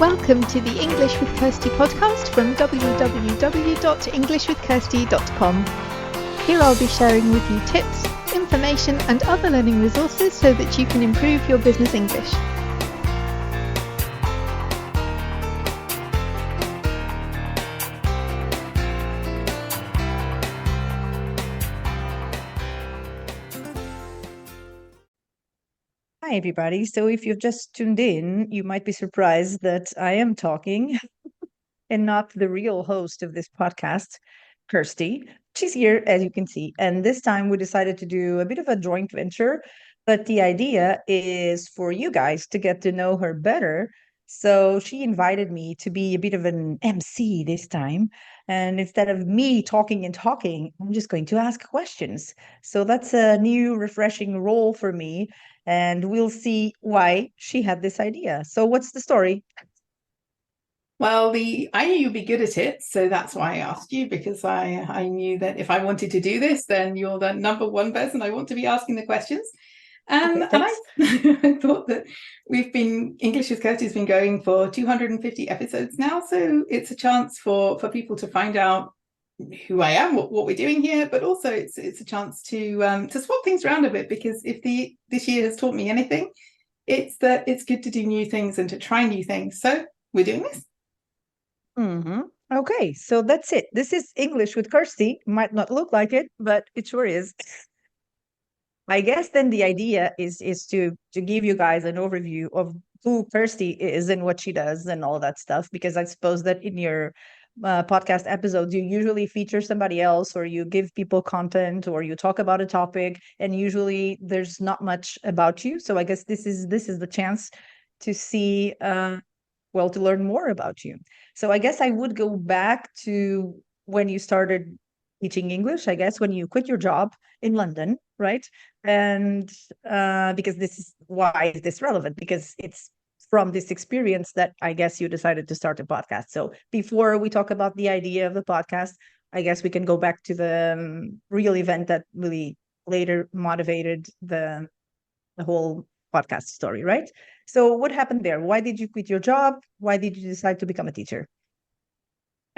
Welcome to the English with Kirsty podcast from www.englishwithkirsty.com. Here I'll be sharing with you tips, information and other learning resources so that you can improve your business English. Hi, everybody. So if you've just tuned in, you might be surprised that I am talking and not the real host of this podcast, Kirsty. She's here, as you can see. And this time we decided to do a bit of a joint venture. But the idea is for you guys to get to know her better. So she invited me to be a bit of an MC this time. And instead of me talking and talking, I'm just going to ask questions. So that's a new, refreshing role for me. And we'll see why she had this idea. So what's the story? Well, I knew you'd be good at it, so that's why I asked you, because I knew that if I wanted to do this, then you're the number one person I want to be asking the questions. And I thought that English with Kirsty has been going for 250 episodes now, so it's a chance for people to find out who I am, what we're doing here, but also it's a chance to swap things around a bit, because if this year has taught me anything, it's that it's good to do new things and to try new things. So we're doing this. Mm-hmm. Okay, so that's it. This is English with Kirsty. Might not look like it, but it sure is. I guess then the idea is to give you guys an overview of who Kirsty is and what she does and all that stuff, because I suppose that in your podcast episodes you usually feature somebody else, or you give people content, or you talk about a topic, and usually there's not much about you. So I guess this is the chance to see to learn more about you. So I guess I would go back to when you started teaching English, I guess, when you quit your job in London, right? And because why is this relevant? Because it's from this experience that I guess you decided to start a podcast. So before we talk about the idea of the podcast, I guess we can go back to the real event that really later motivated the whole podcast story, right? So what happened there? Why did you quit your job? Why did you decide to become a teacher?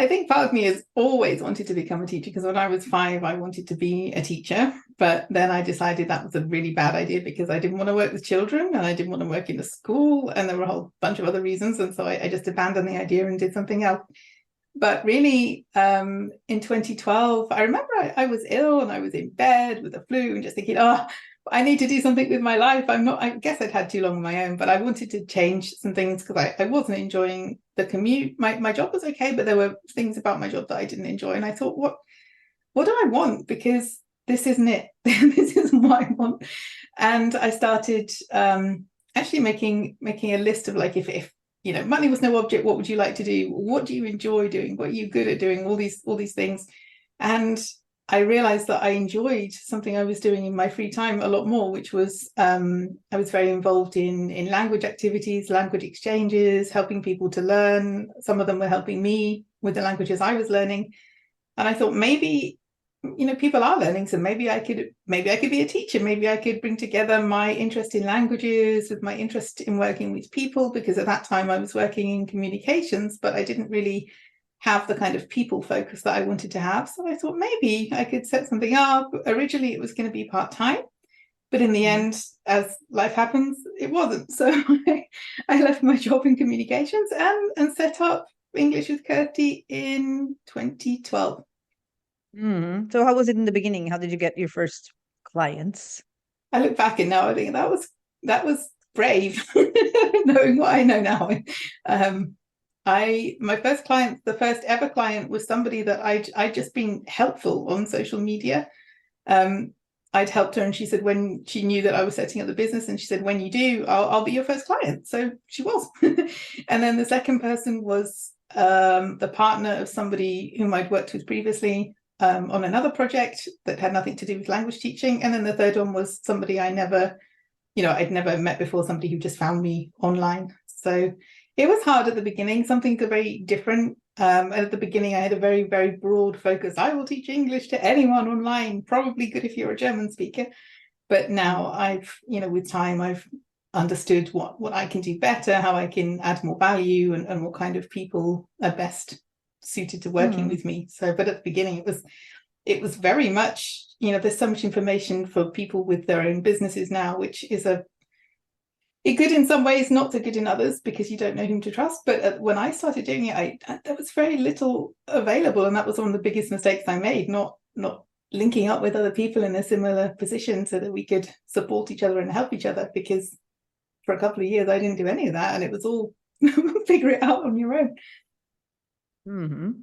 I think part of me has always wanted to become a teacher, because when I was 5, I wanted to be a teacher. But then I decided that was a really bad idea, because I didn't want to work with children and I didn't want to work in a school, and there were a whole bunch of other reasons. And so I just abandoned the idea and did something else. But really, in 2012, I remember I was ill and I was in bed with the flu and just thinking, I need to do something with my life. I guess I'd had too long on my own, but I wanted to change some things, because I wasn't enjoying the commute. My job was okay, but there were things about my job that I didn't enjoy. And I thought, what do I want? Because this isn't it. This isn't what I want. And I started actually making a list of, like, if money was no object, what would you like to do? What do you enjoy doing? What are you good at doing? All these things. And I realized that I enjoyed something I was doing in my free time a lot more, which was I was very involved in language activities, language exchanges, helping people to learn. Some of them were helping me with the languages I was learning. And I thought, maybe, people are learning, so maybe I could be a teacher. Maybe I could bring together my interest in languages with my interest in working with people, because at that time I was working in communications, but I didn't really have the kind of people focus that I wanted to have. So I thought maybe I could set something up. Originally it was going to be part-time, but in the end, as life happens, it wasn't. So I left my job in communications and set up English with Kirsty in 2012. Mm-hmm. So how was it in the beginning? How did you get your first clients? I look back and now I think that was brave, knowing what I know now. My first client, the first ever client, was somebody that I'd just been helpful on social media. I'd helped her, and she said, when she knew that I was setting up the business, and she said, when you do, I'll be your first client. So she was. And then the second person was the partner of somebody whom I'd worked with previously on another project that had nothing to do with language teaching. And then the third one was somebody I'd never met before, somebody who just found me online. So it was hard at the beginning, something very different. At the beginning, I had a very, very broad focus. I will teach English to anyone online, probably good if you're a German speaker. But now with time, I've understood what I can do better, how I can add more value, and what kind of people are best suited to working with me. So, but at the beginning, it was very much, there's so much information for people with their own businesses now, which is a good in some ways, not so good in others, because you don't know whom to trust. But when I started doing it, there was very little available, and that was one of the biggest mistakes I made, not linking up with other people in a similar position so that we could support each other and help each other, because for a couple of years I didn't do any of that, and it was all figure it out on your own.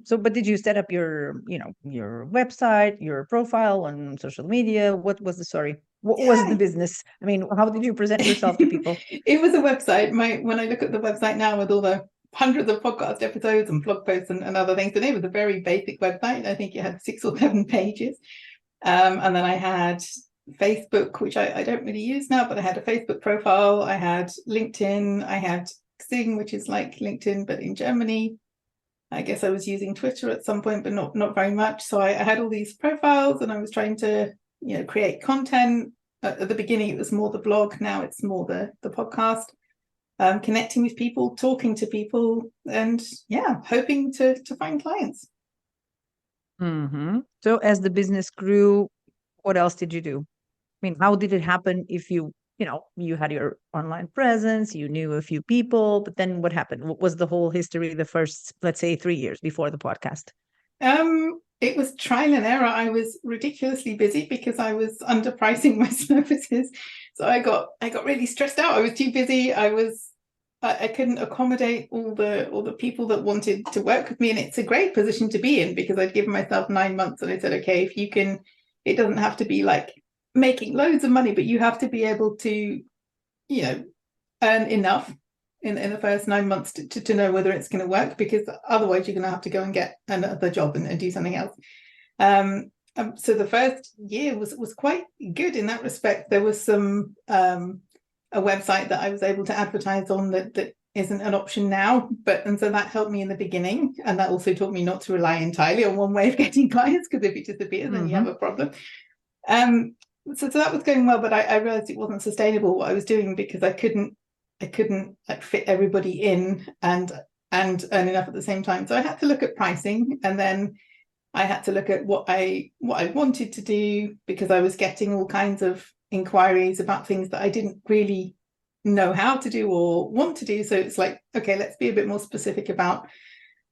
So, but did you set up your website, your profile on social media? What was the story? What was the business? I mean, how did you present yourself to people? It was a website. When I look at the website now with all the hundreds of podcast episodes and blog posts and other things, and it was a very basic website. I think it had 6 or 7 pages. And then I had Facebook, which I don't really use now, but I had a Facebook profile. I had LinkedIn. I had Xing, which is like LinkedIn, but in Germany. I guess I was using Twitter at some point, but not very much. So I had all these profiles, and I was trying to, create content. At the beginning, it was more the blog. Now it's more the podcast. Connecting with people, talking to people, and hoping to find clients. So as the business grew, what else did you do? I mean, how did it happen if you had your online presence, you knew a few people, but then what happened? What was the whole history the first, let's say, 3 years before the podcast? It was trial and error. I was ridiculously busy because I was underpricing my services. So I got really stressed out. I was too busy. I couldn't accommodate all the people that wanted to work with me. And it's a great position to be in, because I'd given myself 9 months, and I said, okay, if you can, it doesn't have to be like making loads of money, but you have to be able to, earn enough in the first 9 months to know whether it's going to work, because otherwise you're going to have to go and get another job and do something else. So the first year was quite good in that respect. There was a website that I was able to advertise on that isn't an option now, and so that helped me in the beginning, and that also taught me not to rely entirely on one way of getting clients, because if it disappears, then you have a problem. So that was going well, but I realized it wasn't sustainable what I was doing, because I couldn't like fit everybody in and earn enough at the same time. So I had to look at pricing, and then I had to look at what I wanted to do, because I was getting all kinds of inquiries about things that I didn't really know how to do or want to do. So it's like, okay, let's be a bit more specific about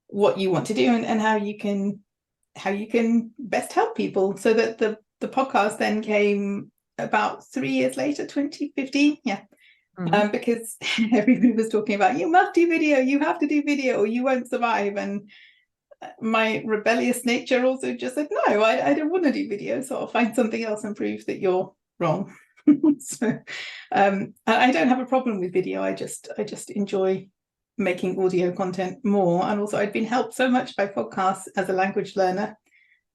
what you want to do and how you can best help people. So that the podcast then came about 3 years later, 2015. Because everybody was talking about, you must do video, you have to do video, or you won't survive. And my rebellious nature also just said, no, I don't want to do video, so I'll find something else and prove that you're wrong. So I don't have a problem with video. I just enjoy making audio content more. And also I'd been helped so much by podcasts as a language learner.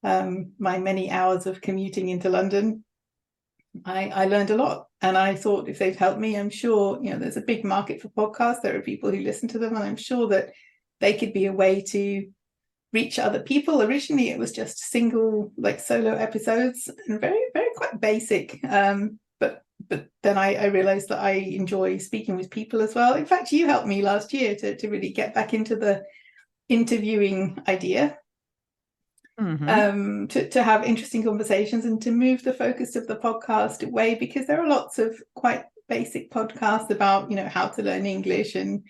My many hours of commuting into London, I learned a lot, and I thought, if they've helped me, I'm sure there's a big market for podcasts. There are people who listen to them, and I'm sure that they could be a way to reach other people. Originally it was just single, like solo episodes, and very, very quite basic, but then I realized that I enjoy speaking with people as well. In fact, you helped me last year to really get back into the interviewing idea. To have interesting conversations and to move the focus of the podcast away, because there are lots of quite basic podcasts about how to learn English and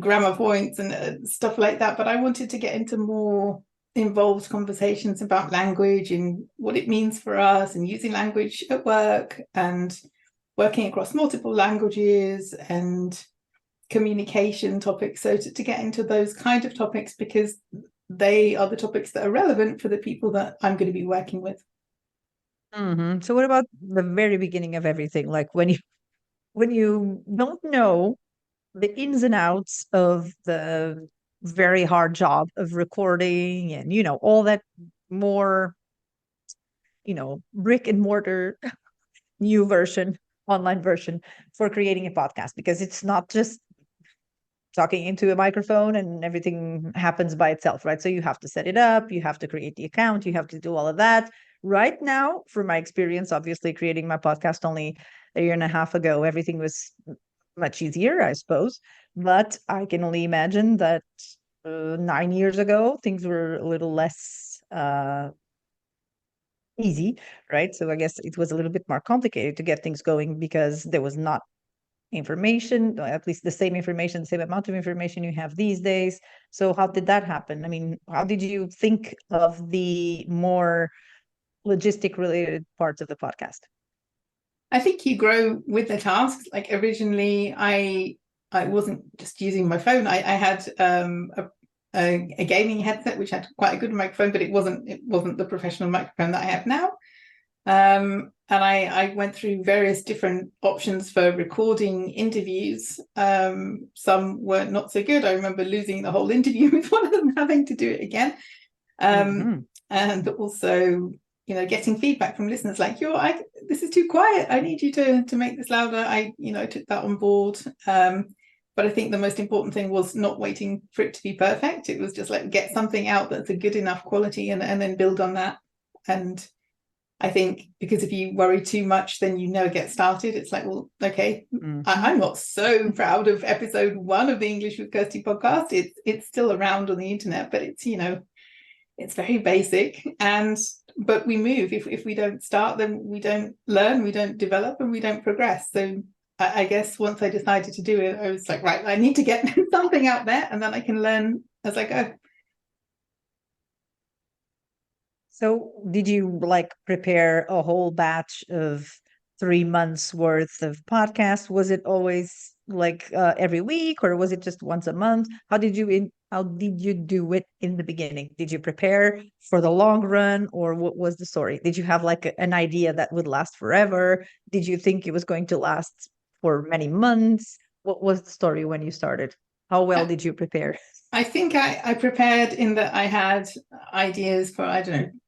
grammar points and stuff like that, but I wanted to get into more involved conversations about language and what it means for us, and using language at work, and working across multiple languages, and communication topics. So to get into those kind of topics, because they are the topics that are relevant for the people that I'm going to be working with. So what about the very beginning of everything? Like when you don't know the ins and outs of the very hard job of recording, and all that more brick and mortar new version, online version for creating a podcast, because it's not just talking into a microphone and everything happens by itself, right? So you have to set it up, you have to create the account, you have to do all of that. Right now, from my experience, obviously creating my podcast only a year and a half ago, everything was much easier, I suppose. But I can only imagine that 9 years ago, things were a little less easy, right? So I guess it was a little bit more complicated to get things going because there was not information, or at least the same information, the same amount of information you have these days. So how did that happen? I mean, how did you think of the more logistic related parts of the podcast? I think you grow with the tasks. Like originally, I wasn't just using my phone. I had a gaming headset which had quite a good microphone, but it wasn't the professional microphone that I have now. And I went through various different options for recording interviews. Some were not so good. I remember losing the whole interview with one of them, having to do it again. And also, getting feedback from listeners like, this is too quiet. I need you to make this louder. I took that on board. But I think the most important thing was not waiting for it to be perfect. It was just like, get something out that's a good enough quality and then build on that. And I think because if you worry too much, then you never get started. It's like, well, okay, I'm not so proud of episode 1 of the English with Kirsty podcast. It's still around on the internet, but it's, it's very basic. But we move. If we don't start, then we don't learn, we don't develop, and we don't progress. So I guess once I decided to do it, I was like, right, I need to get something out there, and then I can learn as I go. So did you prepare a whole batch of 3 months worth of podcasts? Was it always every week, or was it just once a month? How did you do it in the beginning? Did you prepare for the long run, or what was the story? Did you have an idea that would last forever? Did you think it was going to last for many months? What was the story when you started? How well did you prepare? I think I prepared in that I had ideas for,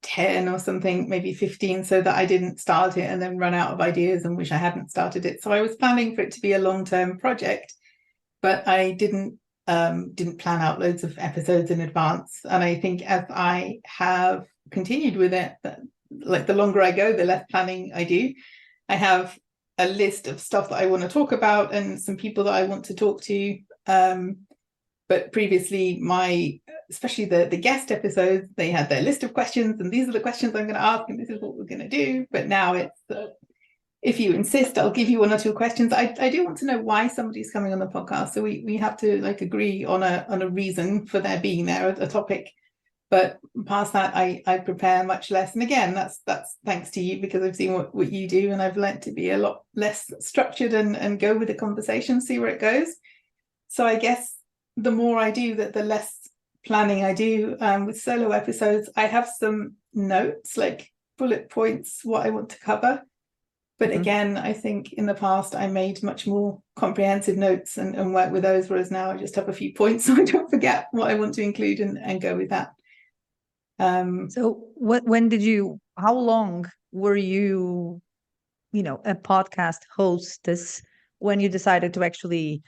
10 or something, maybe 15, so that I didn't start it and then run out of ideas and wish I hadn't started it. So I was planning for it to be a long-term project, but I didn't plan out loads of episodes in advance. And I think as I have continued with it, the longer I go, the less planning I do. I have a list of stuff that I want to talk about and some people that I want to talk to. But previously, especially the guest episodes, they had their list of questions, and these are the questions I'm going to ask, and this is what we're going to do. But now it's, if you insist, I'll give you 1 or 2 questions. I do want to know why somebody's coming on the podcast, so we have to agree on a reason for their being there, a topic. But past that, I prepare much less. And again, that's thanks to you, because I've seen what you do, and I've learned to be a lot less structured and go with the conversation, see where it goes. So I guess the more I do that, the less planning I do. With solo episodes, I have some notes, like bullet points, what I want to cover. But again, I think in the past I made much more comprehensive notes and work with those, whereas now I just have a few points so I don't forget what I want to include and go with that. So how long were you, a podcast hostess when you decided to actually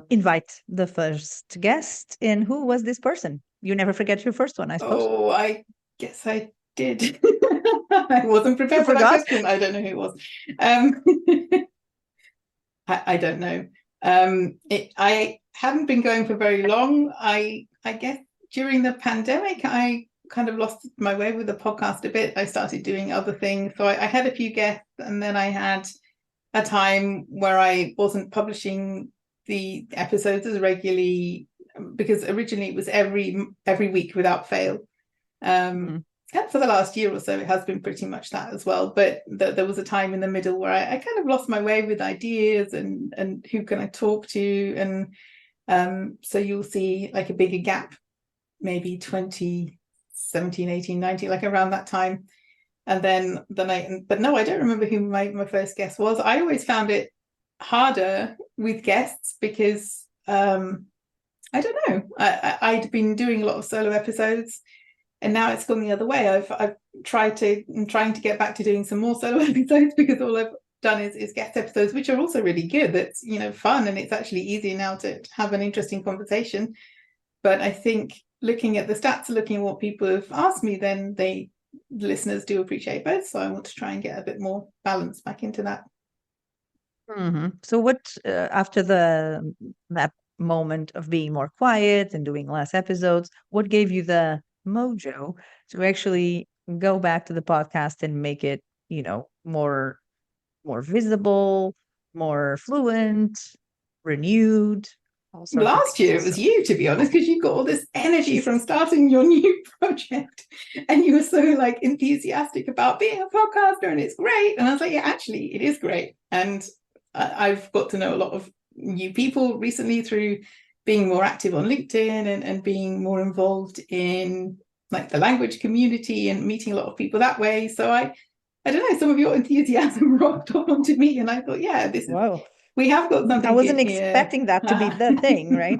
invite the first guest? And who was this person? You never forget your first one, I suppose. Oh, I guess I did. I wasn't prepared for that question. I don't know who it was. I don't know. I hadn't been going for very long. I guess during the pandemic, I kind of lost my way with the podcast a bit. I started doing other things. So I had a few guests, and then I had a time where I wasn't publishing the episodes as regularly, because originally it was every week without fail. And for the last year or so, it has been pretty much that as well. But there was a time in the middle where I kind of lost my way with ideas and who can I talk to. And so you'll see a bigger gap, maybe 2017, 18, 19, around that time. And then but no, I don't remember who my first guest was. I always found it harder with guests because I don't know. I'd been doing a lot of solo episodes, and now it's gone the other way. I'm trying to get back to doing some more solo episodes, because all I've done is guest episodes, which are also really good. That's fun, and it's actually easier now to have an interesting conversation. But I think looking at the stats, looking at what people have asked me, then the listeners do appreciate both. So I want to try and get a bit more balance back into that. So what, after that moment of being more quiet and doing less episodes, what gave you the mojo to actually go back to the podcast and make it, more visible, more fluent, renewed, all sorts of Last things? year it was you, to be honest, because you got all this energy from starting your new project, and you were so like enthusiastic about being a podcaster, and it's great. And I was like, yeah, actually, it is great. And I've got to know a lot of new people recently through being more active on LinkedIn and being more involved in like the language community and meeting a lot of people that way. So I don't know, some of your enthusiasm rocked onto me, and I thought, yeah, this is. Wow. We have got something. I wasn't good here. expecting that to be the thing, right?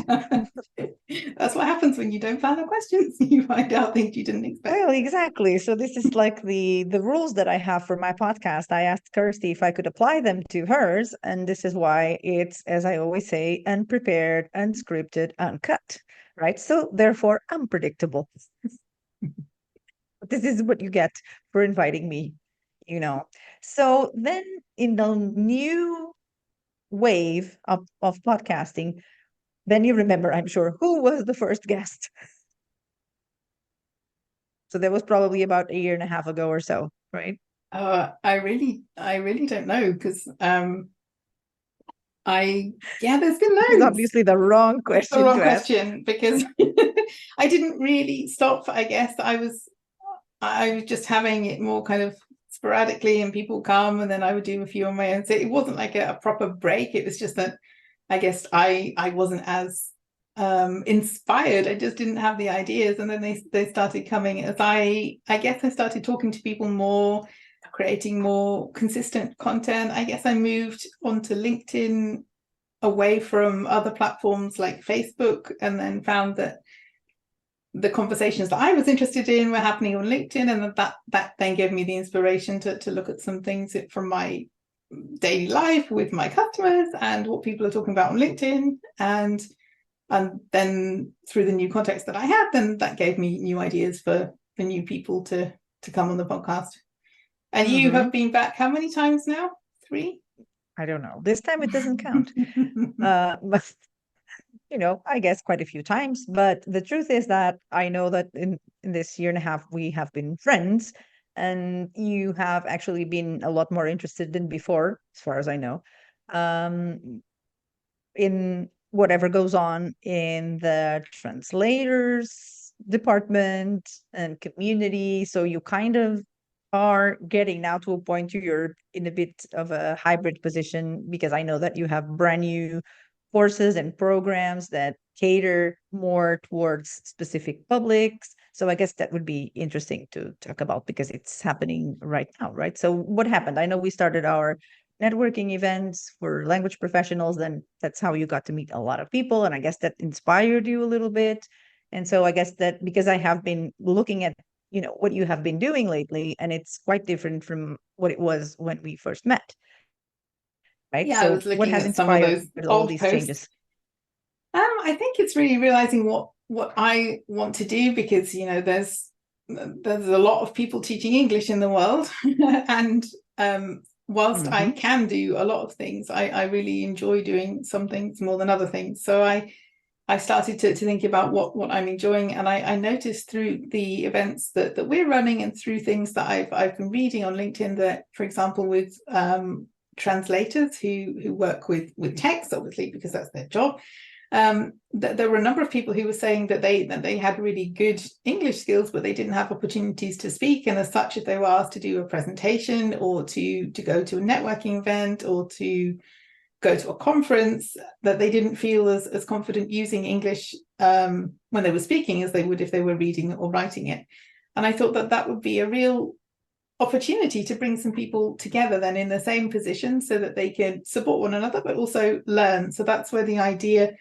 That's what happens when you don't plan the questions. You find out things you didn't expect. Well, exactly. So this is like the rules that I have for my podcast. I asked Kirsty if I could apply them to hers, and this is why it's, as I always say, unprepared, unscripted, uncut, right? So therefore, unpredictable. This is what you get for inviting me, So then in the new wave of podcasting, then you remember, I'm sure, who was the first guest. So that was probably about a year and a half ago or so, right? I really don't know, because there's been loads. It's obviously the wrong question to ask. Because I didn't really stop. I guess I was just having it more kind of sporadically, and people come, and then I would do a few on my own. So it wasn't like a proper break. It was just that I guess I wasn't as inspired. I just didn't have the ideas, and then they started coming as I guess I started talking to people more, creating more consistent content. I guess I moved onto LinkedIn away from other platforms like Facebook, and then found that the conversations that I was interested in were happening on LinkedIn, and that then gave me the inspiration to look at some things from my daily life with my customers and what people are talking about on LinkedIn, and then through the new context that I had, then that gave me new ideas for new people to come on the podcast. And you have been back how many times now? 3? I don't know. This time it doesn't count. But I guess quite a few times. But the truth is that I know that in this year and a half we have been friends, and you have actually been a lot more interested than before, as far as I know, in whatever goes on in the translators department and community. So you kind of are getting now to a point you're in a bit of a hybrid position, because I know that you have brand new courses and programs that cater more towards specific publics. So I guess that would be interesting to talk about, because it's happening right now, right? So what happened? I know we started our networking events for language professionals, then that's how you got to meet a lot of people, and I guess that inspired you a little bit. And so I guess that because I have been looking at what you have been doing lately, and it's quite different from what it was when we first met, right? Yeah, So I was looking what has at some of inspired those all old these posts. changes? I think it's really realizing what I want to do, because there's a lot of people teaching English in the world, and whilst I can do a lot of things, I really enjoy doing some things more than other things. So I started to think about what I'm enjoying, and I noticed through the events that we're running, and through things that I've been reading on LinkedIn, that, for example, with translators who work with text, obviously, because that's their job, that there were a number of people who were saying that they had really good English skills, but they didn't have opportunities to speak. And as such, if they were asked to do a presentation, or to go to a networking event, or to go to a conference, that they didn't feel as confident using English when they were speaking as they would if they were reading or writing it. And I thought that would be a real opportunity to bring some people together then in the same position, so that they can support one another but also learn. So that's where the idea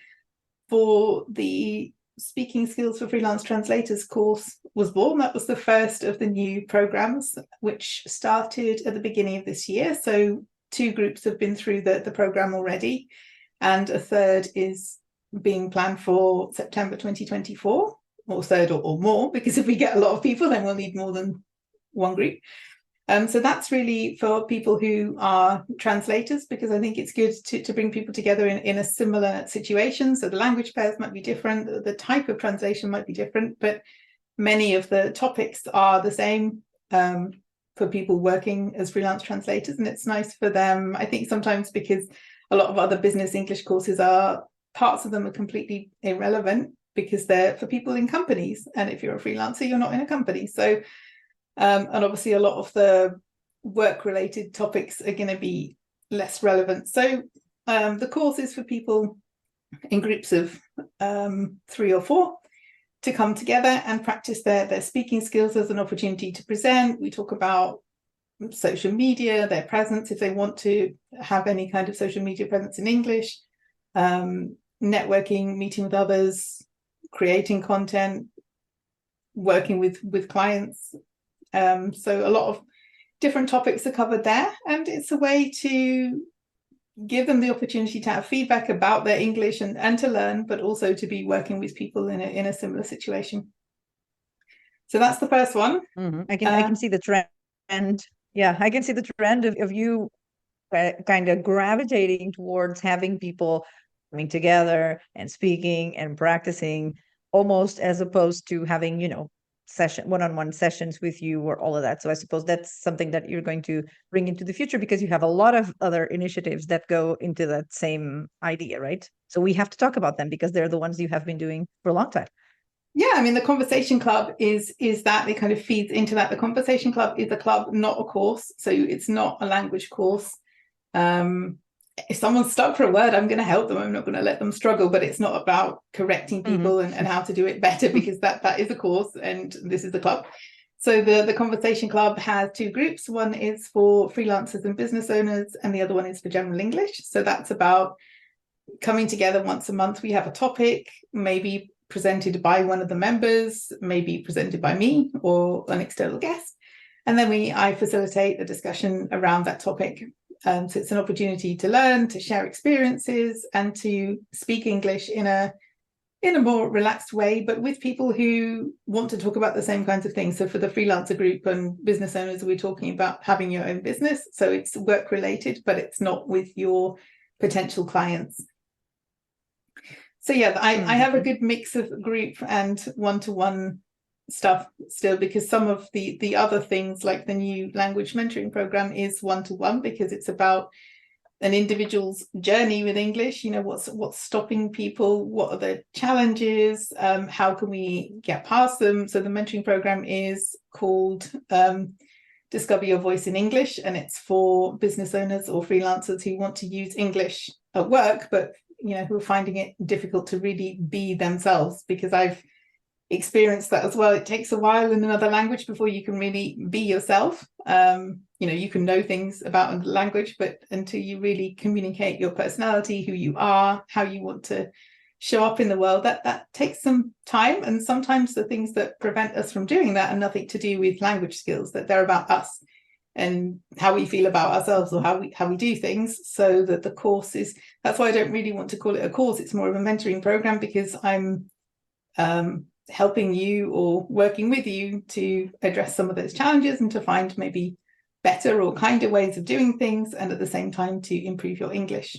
for the Speaking Skills for Freelance Translators course was born. That was the first of the new programs, which started at the beginning of this year. So 2 groups have been through the program already, and a third is being planned for September 2024, or third or more, because if we get a lot of people, then we'll need more than one group. So that's really for people who are translators, because I think it's good to bring people together in a similar situation. So the language pairs might be different, the type of translation might be different, but many of the topics are the same for people working as freelance translators. And it's nice for them, I think, sometimes because a lot of other business English courses parts of them are completely irrelevant because they're for people in companies. And if you're a freelancer, you're not in a company. So and obviously a lot of the work-related topics are going to be less relevant. So the course is for people in groups of 3 or 4 to come together and practice their speaking skills as an opportunity to present. We talk about social media, their presence, if they want to have any kind of social media presence in English, networking, meeting with others, creating content, working with clients. So a lot of different topics are covered there, and it's a way to give them the opportunity to have feedback about their English and to learn, but also to be working with people in a similar situation. So that's the first one. Mm-hmm. I can see the trend. Yeah, I can see the trend of you kind of gravitating towards having people coming together and speaking and practicing, almost as opposed to having, one-on-one sessions with you or all of that. So I suppose that's something that you're going to bring into the future, because you have a lot of other initiatives that go into that same idea, right? So we have to talk about them because they're the ones you have been doing for a long time. Yeah, I mean, the Conversation Club is that it kind of feeds into that. The Conversation Club is a club, not a course. So it's not a language course. If someone's stuck for a word, I'm going to help them. I'm not going to let them struggle, but it's not about correcting people and how to do it better, because that is a course and this is the club. So the Conversation Club has 2 groups. One is for freelancers and business owners, and the other one is for general English. So that's about coming together once a month. We have a topic, maybe presented by one of the members, maybe presented by me or an external guest. And then I facilitate a discussion around that topic. So it's an opportunity to learn, to share experiences, and to speak English in a more relaxed way, but with people who want to talk about the same kinds of things. So for the freelancer group and business owners, we're talking about having your own business. So it's work related, but it's not with your potential clients. So yeah, I have a good mix of group and one-to-one stuff still, because some of the other things, like the new language mentoring program, is one-to-one, because it's about an individual's journey with English. What's stopping people, what are the challenges, how can we get past them. So the mentoring program is called Discover Your Voice in English, and it's for business owners or freelancers who want to use English at work, but who are finding it difficult to really be themselves, because I've experienced that as well. It takes a while in another language before you can really be yourself. You can know things about a language, but until you really communicate your personality, who you are, how you want to show up in the world, that takes some time. And sometimes the things that prevent us from doing that are nothing to do with language skills, that they're about us and how we feel about ourselves, or how we do things. So that the course that's why I don't really want to call it a course. It's more of a mentoring program, because I'm helping you or working with you to address some of those challenges and to find maybe better or kinder ways of doing things, and at the same time to improve your English.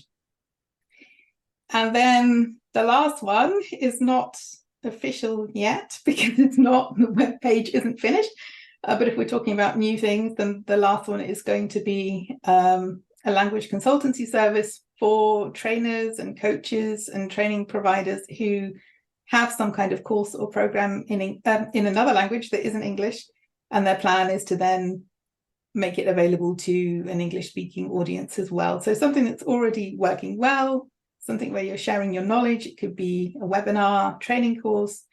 And then the last one is not official yet, because the web page isn't finished. But if we're talking about new things, then the last one is going to be a language consultancy service for trainers and coaches and training providers who have some kind of course or program in another language that isn't English. And their plan is to then make it available to an English-speaking audience as well. So something that's already working well, something where you're sharing your knowledge. It could be a webinar, training course,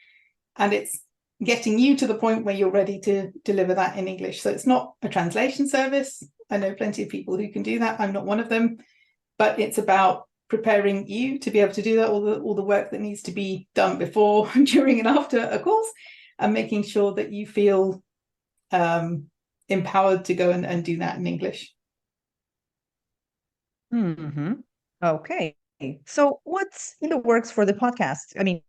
and it's getting you to the point where you're ready to deliver that in English. So it's not a translation service. I know plenty of people who can do that. I'm not one of them, but it's about preparing you to be able to do that, all the work that needs to be done before, during, and after a course, and making sure that you feel empowered to go and do that in English. Okay. So what's in the works for the podcast? I mean,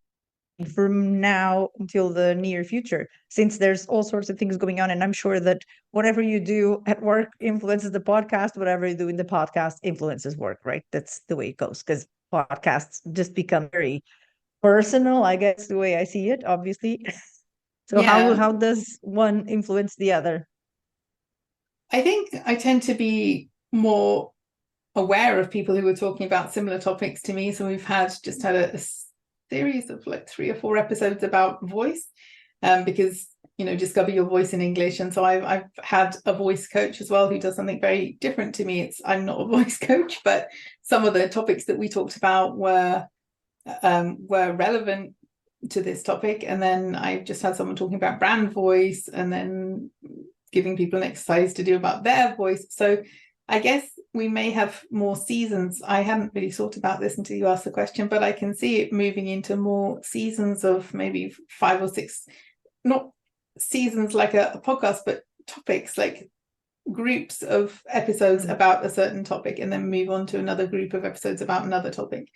from now until the near future, since there's all sorts of things going on. And I'm sure that whatever you do at work influences the podcast, whatever you do in the podcast influences work, right? That's the way it goes, because podcasts just become very personal, I guess, the way I see it, obviously. So Yeah. how does one influence the other? I think I tend to be more aware of people who are talking about similar topics to me. So we've just had a series of like 3 or 4 episodes about voice, because discover your voice in English. And so I've had a voice coach as well who does something very different to me. I'm not a voice coach, but some of the topics that we talked about were relevant to this topic. And then I've just had someone talking about brand voice, and then giving people an exercise to do about their voice. So I guess we may have more seasons. I hadn't really thought about this until you asked the question, but I can see it moving into more seasons of maybe 5 or 6, not seasons like a podcast, but topics, like groups of episodes about a certain topic, and then move on to another group of episodes about another topic.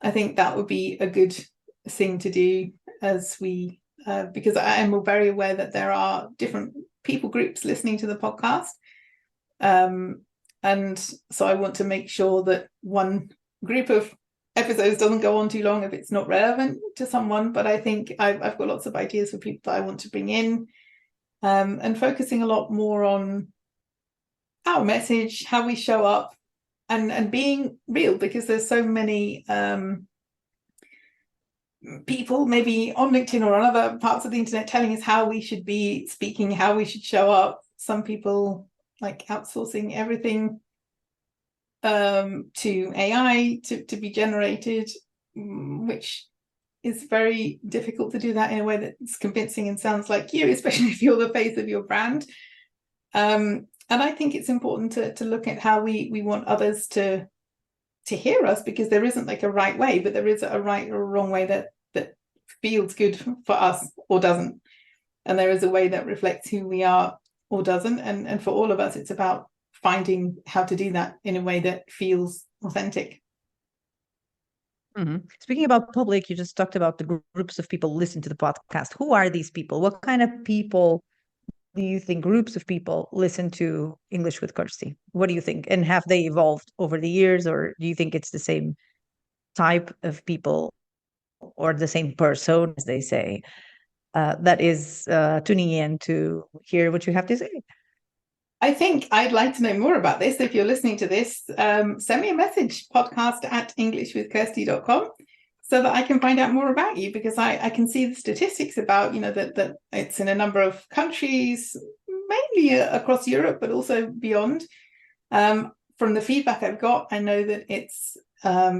I think that would be a good thing to do as we, because I am very aware that there are different people groups listening to the podcast. And so I want to make sure that one group of episodes doesn't go on too long if it's not relevant to someone. But I think I've got lots of ideas for people that I want to bring in, and focusing a lot more on our message, how we show up, and being real, because there's so many people maybe on LinkedIn or on other parts of the internet telling us how we should be speaking, how we should show up. Some people like outsourcing everything to AI to be generated, which is very difficult to do that in a way that's convincing and sounds like you, especially if you're the face of your brand. And I think it's important to look at how we want others to hear us, because there isn't like a right way, but there is a right or a wrong way that feels good for us or doesn't. And there is a way that reflects who we are or doesn't. And for all of us, it's about finding how to do that in a way that feels authentic. Mm-hmm. Speaking about public, you just talked about the groups of people listen to the podcast. Who are these people? What kind of people do you think, groups of people, listen to English with Kirsty? What do you think? And have they evolved over the years, or do you think it's the same type of people, or the same person, as they say, that is tuning in to hear what you have to say? I think I'd like to know more about this. If you're listening to this, send me a message, podcast@englishwithkirsty.com, so that I can find out more about you, because I can see the statistics about, that it's in a number of countries, mainly across Europe, but also beyond. From the feedback I've got, I know that it's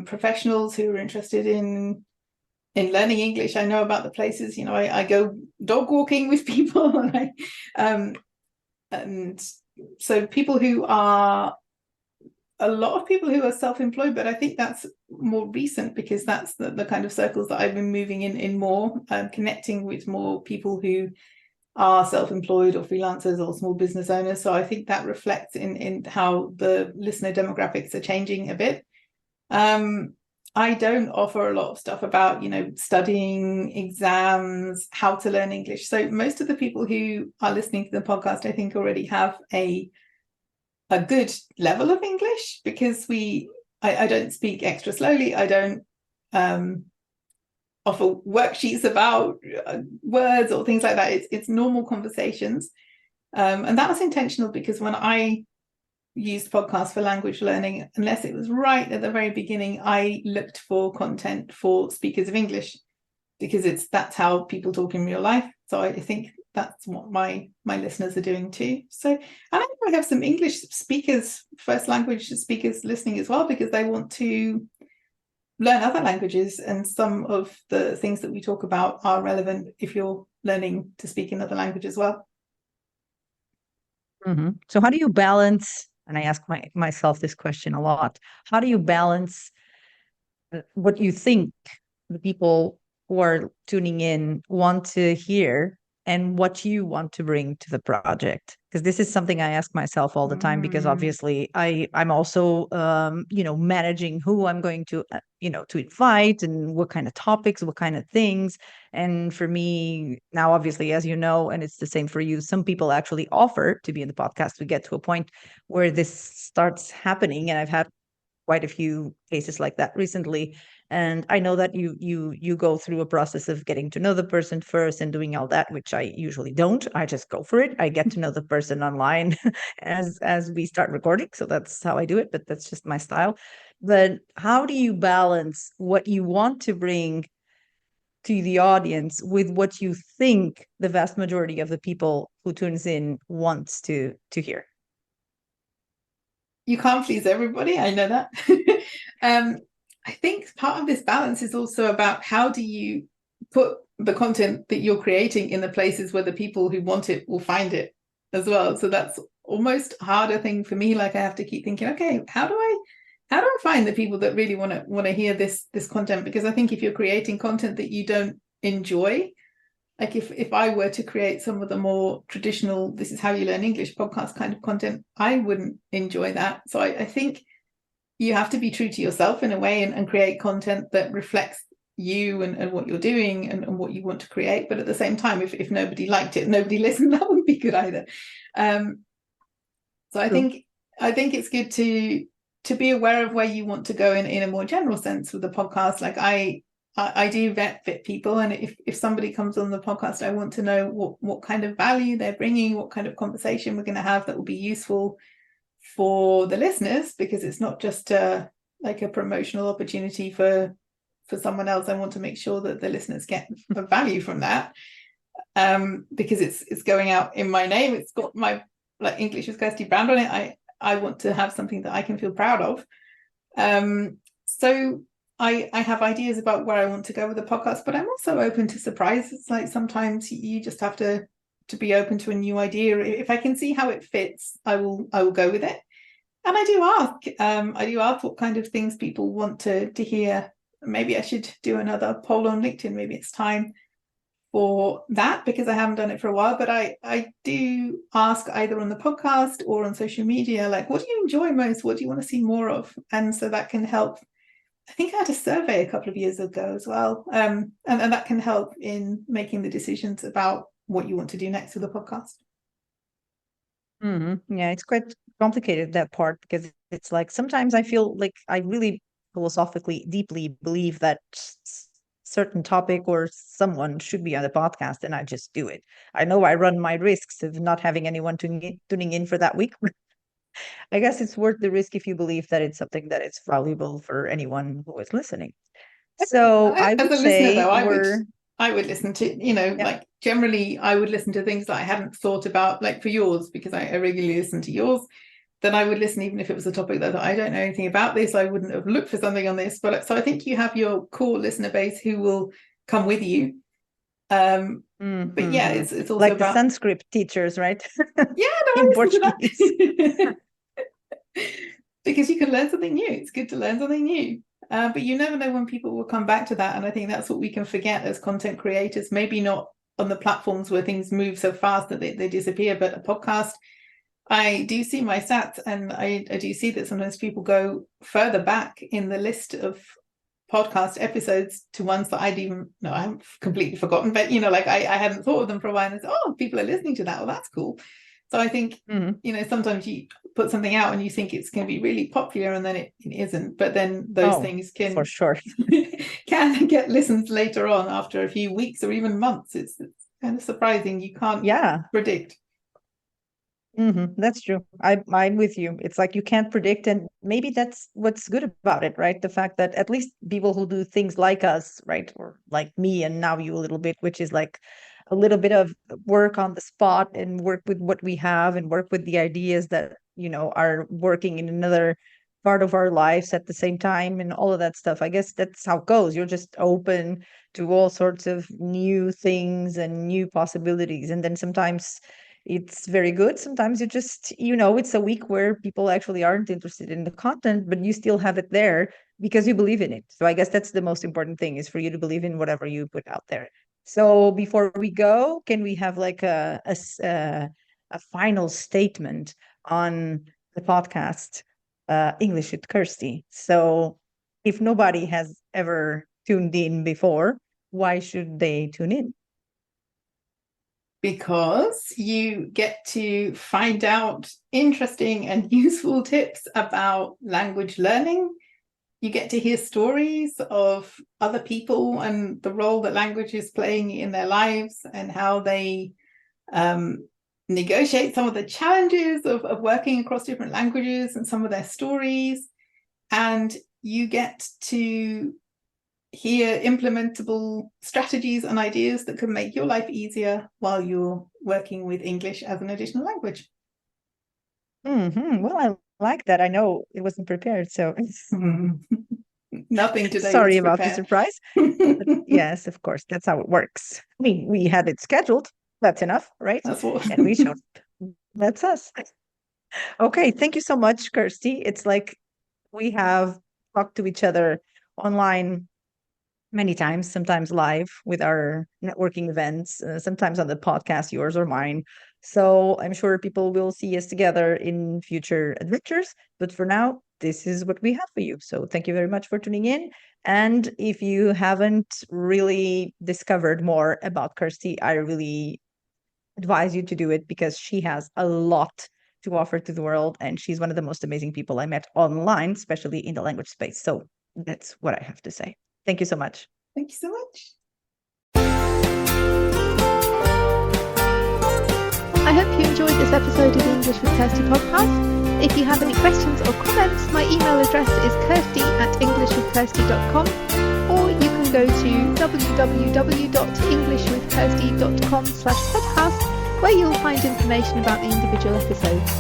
professionals who are interested in learning English. I know about the places, I go dog walking with people, and so people who are, a lot of people who are self-employed, but I think that's more recent, because that's the kind of circles that I've been moving in more, connecting with more people who are self-employed or freelancers or small business owners. So I think that reflects in how the listener demographics are changing a bit. I don't offer a lot of stuff about, studying, exams, how to learn English. So most of the people who are listening to the podcast, I think, already have a good level of English, because I don't speak extra slowly. I don't offer worksheets about words or things like that. It's normal conversations. And that was intentional, because when I used podcasts for language learning, unless it was right at the very beginning, I looked for content for speakers of English, because that's how people talk in real life. So I think that's what my listeners are doing too. So, and I have some English speakers, first language speakers, listening as well, because they want to learn other languages, and some of the things that we talk about are relevant if you're learning to speak another language as well. Mm-hmm. So how do you balance, and I ask myself this question a lot, how do you balance what you think the people who are tuning in want to hear and what you want to bring to the project? Because this is something I ask myself all the time, because obviously I'm also managing who I'm going to to invite, and what kind of topics, what kind of things. And for me now, obviously, as you know, and it's the same for you, some people actually offer to be in the podcast. We get to a point where this starts happening, and I've had quite a few cases like that recently. And I know that you go through a process of getting to know the person first and doing all that, which I usually don't. I just go for it. I get to know the person online as we start recording. So that's how I do it, but that's just my style. But how do you balance what you want to bring to the audience with what you think the vast majority of the people who tunes in wants to hear? You can't please everybody. I know that. I think part of this balance is also about how do you put the content that you're creating in the places where the people who want it will find it as well. So that's almost a harder thing for me. Like I have to keep thinking, okay, how do I find the people that really want to hear this content? Because I think if you're creating content that you don't enjoy, like if I were to create some of the more traditional, this is how you learn English podcast kind of content, I wouldn't enjoy that. So I think you have to be true to yourself in a way, and create content that reflects you and what you're doing and what you want to create. But at the same time, if nobody liked it, nobody listened, that wouldn't be good either. So I think it's good to be aware of where you want to go in a more general sense with the podcast. Like I do vet people, and if somebody comes on the podcast, I want to know what kind of value they're bringing, what kind of conversation we're going to have that will be useful for the listeners, because it's not just like a promotional opportunity for someone else. I want to make sure that the listeners get the value from that, because it's going out in my name. It's got my like English with Kirsty brand on it. I want to have something that I can feel proud of. So I have ideas about where I want to go with the podcast, but I'm also open to surprises. Like sometimes you just have to be open to a new idea. If I can see how it fits, I will go with it. And I do ask what kind of things people want to hear. Maybe I should do another poll on LinkedIn. Maybe it's time for that, because I haven't done it for a while. But I do ask either on the podcast or on social media, like, what do you enjoy most? What do you want to see more of? And so that can help. I think I had a survey a couple of years ago as well. And that can help in making the decisions about what you want to do next with the podcast. Yeah, it's quite complicated, that part, because it's like sometimes I feel like I really philosophically deeply believe that certain topic or someone should be on the podcast, and I just do it. I know I run my risks of not having anyone tuning in for that week. I guess it's worth the risk if you believe that it's something that is valuable for anyone who is listening. So I would say, though, I would listen to, like generally I would listen to things that I hadn't thought about, like for yours, because I regularly listen to yours. Then I would listen, even if it was a topic that I don't know anything about this, I wouldn't have looked for something on this. But so I think you have your core listener base who will come with you. But yeah, it's also like about the Sanskrit teachers, right? Yeah, no, in Portuguese. Because you can learn something new. It's good to learn something new. But you never know when people will come back to that. And I think that's what we can forget as content creators. Maybe not on the platforms where things move so fast that they disappear, but a podcast, I do see my stats, and I do see that sometimes people go further back in the list of podcast episodes to ones that I haven't completely forgotten, but like I hadn't thought of them for a while, and it's, people are listening to that. Well, that's cool. So I think sometimes you put something out and you think it's going to be really popular, and then it isn't. But then those things can for sure can get listens later on after a few weeks or even months. It's kind of surprising. You can't predict. That's true. I'm with you. It's like you can't predict, and maybe that's what's good about it, right? The fact that at least people who do things like us, right, or like me and now you a little bit, which is like a little bit of work on the spot and work with what we have and work with the ideas that are working in another part of our lives at the same time and all of that stuff. I guess that's how it goes. You're just open to all sorts of new things and new possibilities, and then sometimes it's very good. Sometimes you just, it's a week where people actually aren't interested in the content, but you still have it there because you believe in it. So I guess that's the most important thing, is for you to believe in whatever you put out there. So before we go, can we have like a final statement on the podcast, English with Kirsty? So if nobody has ever tuned in before, why should they tune in? Because you get to find out interesting and useful tips about language learning. You get to hear stories of other people and the role that language is playing in their lives and how they negotiate some of the challenges of working across different languages and some of their stories. And you get to hear implementable strategies and ideas that can make your life easier while you're working with English as an additional language. Well, I like that. I know it wasn't prepared, so Nothing today. Sorry about the surprise. But yes, of course, that's how it works. I mean, we had it scheduled. That's enough, right? That's what. And we showed up. That's us. Okay, thank you so much, Kirsty. It's like we have talked to each other online many times, sometimes live with our networking events, sometimes on the podcast, yours or mine. So I'm sure people will see us together in future adventures. But for now, this is what we have for you. So thank you very much for tuning in. And if you haven't really discovered more about Kirsty, I really advise you to do it because she has a lot to offer to the world. And she's one of the most amazing people I met online, especially in the language space. So that's what I have to say. Thank you so much. Thank you so much. I hope you enjoyed this episode of the English with Kirsty podcast. If you have any questions or comments, my email address is kirsty@englishwithkirsty.com, or you can go to www.englishwithkirsty.com/podcast, where you'll find information about the individual episodes.